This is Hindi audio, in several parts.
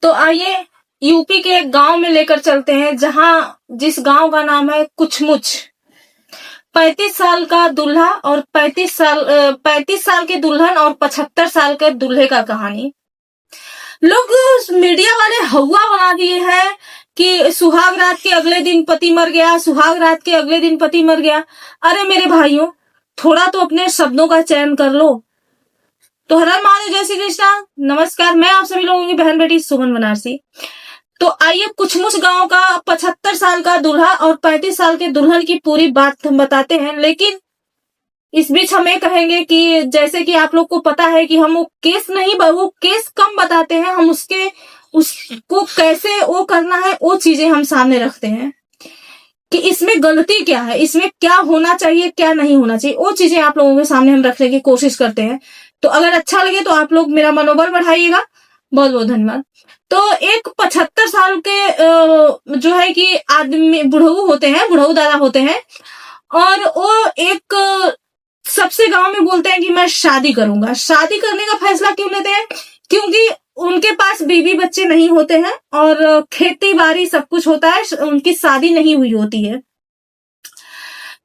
तो आइए यूपी के एक गांव में लेकर चलते हैं, जिस गांव का नाम है कुछमुच। 35 साल का दूल्हा और 35 साल के दुल्हन और 75 साल के दूल्हे का कहानी। लोग मीडिया वाले हवा बना दिए हैं कि सुहाग रात के अगले दिन पति मर गया, सुहाग रात के अगले दिन पति मर गया। अरे मेरे भाइयों, थोड़ा तो अपने शब्दों का चयन कर लो। तो हर हर महादेव, जय श्री कृष्णा। नमस्कार, मैं आप सभी लोगों की बहन बेटी सुमन बनारसी। तो आइए कुछमुच गांव का 75 साल का दूल्हा और 35 साल के दुल्हन की पूरी बात हम बताते हैं। लेकिन इस बीच हम ये कहेंगे कि जैसे कि आप लोग को पता है कि हम वो केस कम बताते हैं, हम उसको कैसे वो करना है वो चीजें हम सामने रखते हैं कि इसमें गलती क्या है, इसमें क्या होना चाहिए, क्या नहीं होना चाहिए, वो चीजें आप लोगों के सामने हम रखने की कोशिश करते हैं। तो अगर अच्छा लगे तो आप लोग मेरा मनोबल बढ़ाइएगा। बहुत बहुत धन्यवाद। तो एक 75 साल के जो है कि आदमी बुढ़ऊ दादा होते हैं, और वो एक सबसे गांव में बोलते हैं कि मैं शादी करूंगा। शादी करने का फैसला क्यों लेते हैं? क्योंकि उनके पास बीवी बच्चे नहीं होते हैं और खेती बाड़ी सब कुछ होता है, उनकी शादी नहीं हुई होती है।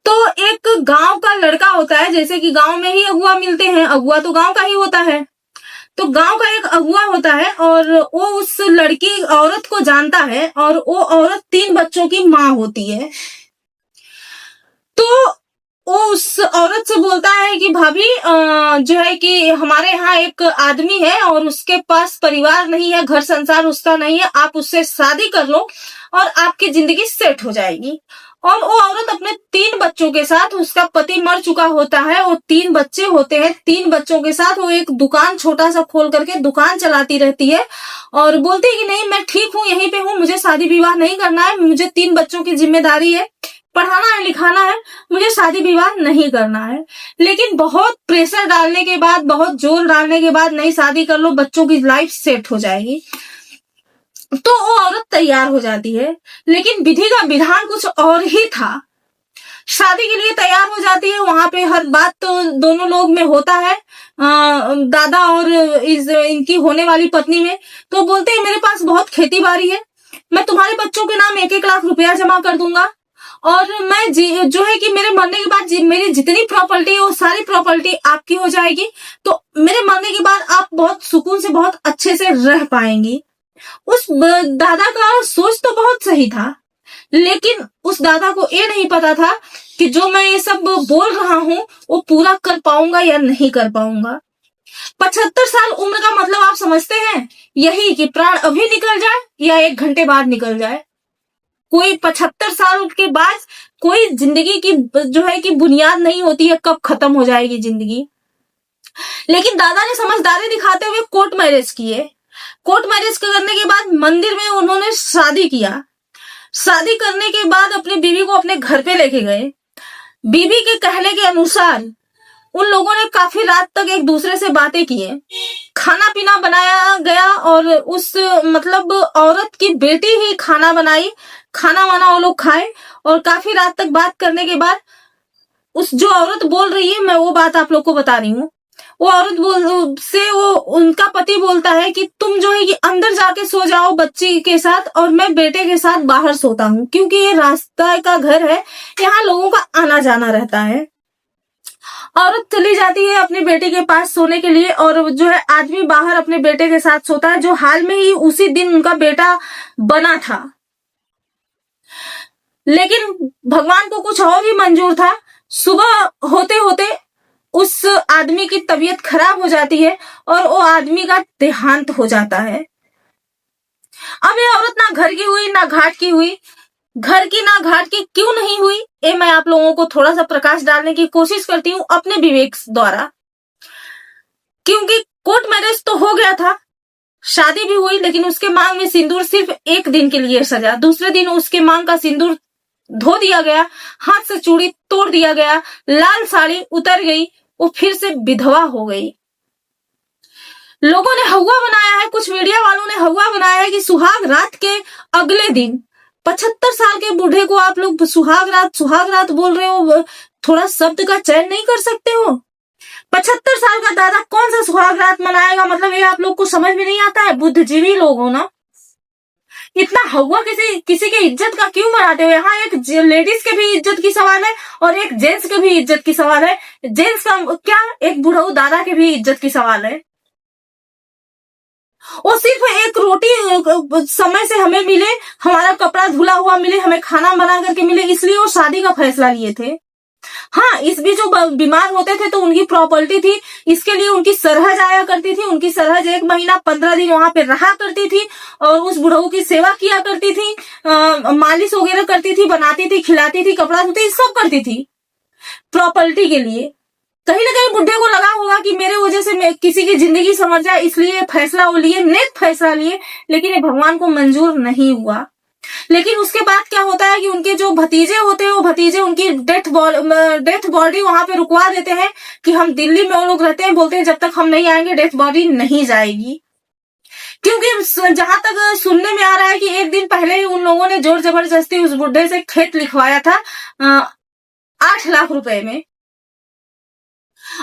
तो एक गांव का लड़का होता है, जैसे कि गांव में ही अगुआ मिलते हैं, अगुआ तो गांव का ही होता है। तो गांव का एक अगुआ होता है और वो उस लड़की औरत को जानता है, और वो औरत 3 बच्चों की माँ होती है। तो वो उस औरत से बोलता है कि भाभी जो है कि हमारे यहाँ एक आदमी है और उसके पास परिवार नहीं है, घर संसार उसका नहीं है, आप उससे शादी कर लो और आपकी जिंदगी सेट हो जाएगी। और वो औरत अपने 3 बच्चों के साथ, उसका पति मर चुका होता है, वो 3 बच्चे होते हैं, 3 बच्चों के साथ वो एक दुकान छोटा सा खोल करके दुकान चलाती रहती है और बोलती है कि नहीं, मैं ठीक हूँ, यहीं पे हूँ, मुझे शादी विवाह नहीं करना है, मुझे 3 बच्चों की जिम्मेदारी है, पढ़ाना है, लिखाना है, मुझे शादी विवाह नहीं करना है। लेकिन बहुत प्रेशर डालने के बाद, बहुत जोर डालने के बाद, नहीं शादी कर लो, बच्चों की लाइफ सेट हो जाएगी। तो वो औरत तैयार हो जाती है, लेकिन विधि का विधान कुछ और ही था। शादी के लिए तैयार हो जाती है, वहां पे हर बात तो दोनों लोग में होता है, दादा और इनकी होने वाली पत्नी में। तो बोलते हैं मेरे पास बहुत खेती बाड़ी है, मैं तुम्हारे बच्चों के नाम 1-1 लाख रुपया जमा कर दूंगा, और मैं जो है कि मेरे मरने के बाद मेरी जितनी प्रॉपर्टी है वो सारी प्रॉपर्टी आपकी हो जाएगी। तो मेरे मरने के बाद आप बहुत सुकून से, बहुत अच्छे से रह पाएंगी। उस दादा का सोच तो बहुत सही था, लेकिन उस दादा को ये नहीं पता था कि जो मैं ये सब बोल रहा हूं वो पूरा कर पाऊंगा या नहीं कर पाऊंगा। 75 साल उम्र का मतलब आप समझते हैं, यही कि प्राण अभी निकल जाए या 1 घंटे बाद निकल जाए। कोई 75 साल के बाद कोई जिंदगी की जो है कि बुनियाद नहीं होती है, कब खत्म हो जाएगी जिंदगी। लेकिन दादा ने समझदारी दिखाते हुए कोर्ट मैरिज किए। कोर्ट मैरिज करने के बाद मंदिर में उन्होंने शादी किया। शादी करने के बाद अपनी बीवी को अपने घर पे लेके गए। बीवी के कहने के अनुसार उन लोगों ने काफी रात तक एक दूसरे से बातें किए, खाना पीना बनाया गया, और उस मतलब औरत की बेटी ही खाना बनाई, खाना वाना वो लोग खाए, और काफी रात तक बात करने के बाद उस जो औरत बोल रही है, मैं वो बात आप लोग को बता रही हूँ। वो औरत वो उनका पति बोलता है कि तुम जो है कि अंदर जाके सो जाओ बच्ची के साथ, और मैं बेटे के साथ बाहर सोता हूँ, क्योंकि ये रास्ता का घर है, यहाँ लोगों का आना जाना रहता है। औरत चली जाती है अपने बेटे के पास सोने के लिए, और जो है आदमी बाहर अपने बेटे के साथ सोता है, जो हाल में ही उसी दिन उनका बेटा बना था। लेकिन भगवान को कुछ और ही मंजूर था। सुबह होते होते उस आदमी की तबीयत खराब हो जाती है और वो आदमी का देहांत हो जाता है। अब ये औरत ना घर की हुई ना घाट की हुई, घर की ना घाट की क्यों नहीं हुई, ये मैं आप लोगों को थोड़ा सा प्रकाश डालने की कोशिश करती हूँ अपने विवेक द्वारा। क्योंकि कोर्ट मैरिज तो हो गया था, शादी भी हुई, लेकिन उसके मांग में सिंदूर सिर्फ 1 दिन के लिए सजा। दूसरे दिन उसके मांग का सिंदूर धो दिया गया, हाथ से चूड़ी तोड़ दिया गया, लाल साड़ी उतर गई, वो फिर से विधवा हो गई। लोगों ने हवा बनाया है, कुछ मीडिया वालों ने हवा बनाया है कि सुहाग रात के अगले दिन 75 साल के बूढ़े को आप लोग सुहाग रात बोल रहे हो। थोड़ा शब्द का चयन नहीं कर सकते हो? 75 साल का दादा कौन सा सुहाग रात मनाएगा? मतलब ये आप लोग को समझ में नहीं आता है? बुद्धिजीवी लोग हो ना, इतना हवा किसी के इज्जत का क्यों बढ़ाते हो? यहाँ एक लेडीज के भी इज्जत की सवाल है और एक जेंट्स के भी इज्जत की सवाल है। जेंट्स का क्या, एक बुढ़ऊ दादा के भी इज्जत की सवाल है। वो सिर्फ एक रोटी समय से हमें मिले, हमारा कपड़ा धुला हुआ मिले, हमें खाना बना करके मिले, इसलिए वो शादी का फैसला लिए थे। हाँ, इस बीच जो बीमार होते थे तो उनकी प्रॉपर्टी थी, इसके लिए उनकी सरहज आया करती थी। उनकी सरहज 1 महीना 15 दिन वहां पे रहा करती थी और उस बुढ़ऊ की सेवा किया करती थी, मालिश वगैरह करती थी, बनाती थी, खिलाती थी, कपड़ा धोती, सब करती थी प्रॉपर्टी के लिए। कहीं ना कहीं बुढ़े को लगा होगा कि मेरे वजह से मैं किसी की जिंदगी समझ जाए, इसलिए फैसला वो लिए, नेक फैसला लिए, लेकिन ये भगवान को मंजूर नहीं हुआ। लेकिन उसके बाद क्या होता है कि उनके जो भतीजे होते हैं, वो भतीजे उनकी डेथ बॉडी वहां पे रुकवा देते हैं कि हम दिल्ली में वो लोग रहते हैं, बोलते हैं जब तक हम नहीं आएंगे डेथ बॉडी नहीं जाएगी। क्योंकि जहां तक सुनने में आ रहा है कि एक दिन पहले ही उन लोगों ने जोर जबरदस्ती उस बुढ़े से खेत लिखवाया था 8 लाख रुपए में।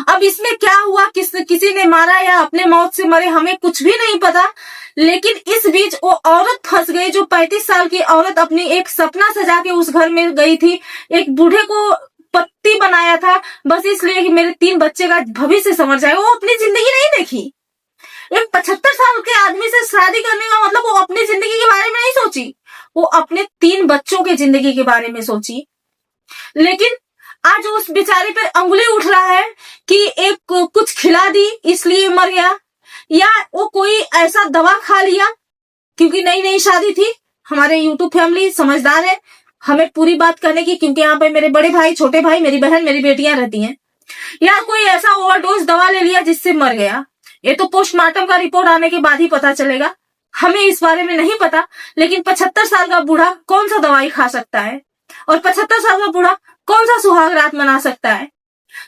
अब इसमें क्या हुआ, किसी ने मारा या अपने मौत से मरे, हमें कुछ भी नहीं पता। लेकिन इस बीच वो औरत फंस गई, जो 35 साल की औरत अपनी एक सपना सजा के उस घर में गई थी, एक बूढ़े को पत्ती बनाया था बस इसलिए कि मेरे 3 बच्चे का भविष्य समझ जाए। वो अपनी जिंदगी नहीं देखी। एक 75 साल के आदमी से शादी करने का मतलब वो अपनी जिंदगी के बारे में नहीं सोची, वो अपने 3 बच्चों के जिंदगी के बारे में सोची। लेकिन आज उस बेचारे पे अंगुली उठ रहा है कि एक कुछ खिला दी इसलिए मर गया, या वो कोई ऐसा दवा खा लिया, क्योंकि नई नई शादी थी। हमारे यूट्यूब फैमिली समझदार है, हमें पूरी बात करने की, क्योंकि यहाँ पे मेरे बड़े भाई, छोटे भाई, मेरी बहन, मेरी बेटियां रहती हैं। या कोई ऐसा ओवरडोज दवा ले लिया जिससे मर गया। ये तो पोस्टमार्टम का रिपोर्ट आने के बाद ही पता चलेगा, हमें इस बारे में नहीं पता। लेकिन 75 साल का बूढ़ा कौन सा दवाई खा सकता है, और 75 साल का बूढ़ा कौन सा सुहाग रात मना सकता है?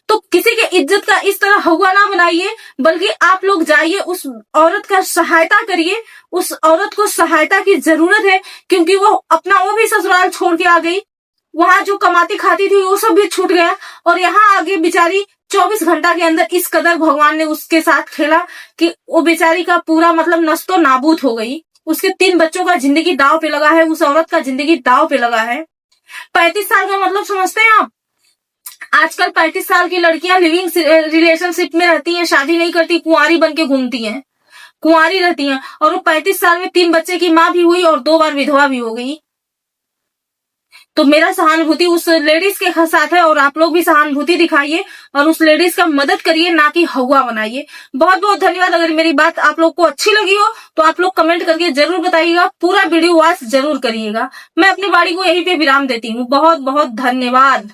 तो किसी के इज्जत का इस तरह हुआ ना बनाइए, बल्कि आप लोग जाइए उस औरत का सहायता करिए। उस औरत को सहायता की जरूरत है, क्योंकि वो भी ससुराल छोड़ के आ गई, वहां जो कमाती खाती थी वो सब भी छूट गया, और यहाँ आगे बेचारी 24 घंटा के अंदर इस कदर भगवान ने उसके साथ खेला कि वो बेचारी का पूरा मतलब नस्तो नाबूद हो गई। उसके 3 बच्चों का जिंदगी दाव पे लगा है, उस औरत का जिंदगी दाव पे लगा है। 35 साल का मतलब समझते हैं आप? आजकल 35 साल की लड़कियां लिविंग रिलेशनशिप में रहती हैं, शादी नहीं करती, कुंवारी बन के घूमती हैं, कुंवारी रहती हैं, और वो 35 साल में 3 बच्चे की मां भी हुई और 2 बार विधवा भी हो गई। तो मेरा सहानुभूति उस लेडीज के साथ है, और आप लोग भी सहानुभूति दिखाइए और उस लेडीज का मदद करिए, ना कि हवा बनाइए। बहुत बहुत धन्यवाद। अगर मेरी बात आप लोग को अच्छी लगी हो तो आप लोग कमेंट करके जरूर बताइएगा, पूरा वीडियो वॉच जरूर करिएगा। मैं अपनी वाणी को यहीं पे विराम देती हूँ। बहुत बहुत धन्यवाद।